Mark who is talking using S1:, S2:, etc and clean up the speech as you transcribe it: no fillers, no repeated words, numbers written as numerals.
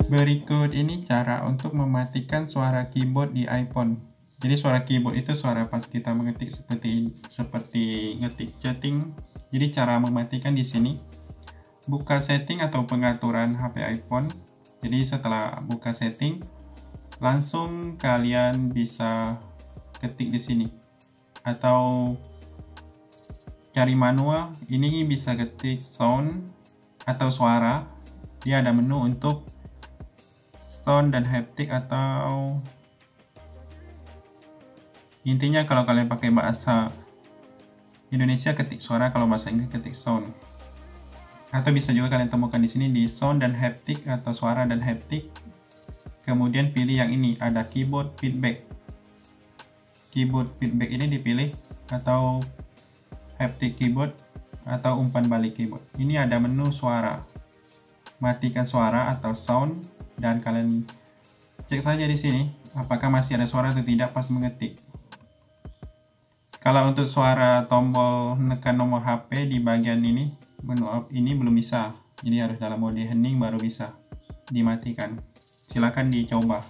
S1: Berikut ini cara untuk mematikan suara keyboard di iPhone. Jadi suara keyboard itu suara pas kita mengetik seperti ngetik chatting. Jadi cara mematikan di sini, buka setting atau pengaturan HP iPhone. Jadi setelah buka setting, langsung kalian bisa ketik di sini. Atau cari manual, ini bisa ketik sound atau suara. Dia ada menu untuk sound dan haptic, atau intinya kalau kalian pakai bahasa Indonesia ketik suara, kalau bahasa Inggris ketik sound. Atau bisa juga kalian temukan di sini di sound dan haptic atau suara dan haptic. Kemudian pilih yang ini, ada keyboard feedback. Keyboard feedback ini dipilih, atau haptic keyboard atau umpan balik keyboard. Ini ada menu suara. Matikan suara atau sound dan kalian cek saja di sini apakah masih ada suara atau tidak pas mengetik. Kalau untuk suara tombol menekan nomor HP di bagian ini, menu ini belum bisa. Jadi harus dalam mode hening baru bisa dimatikan. Silakan dicoba.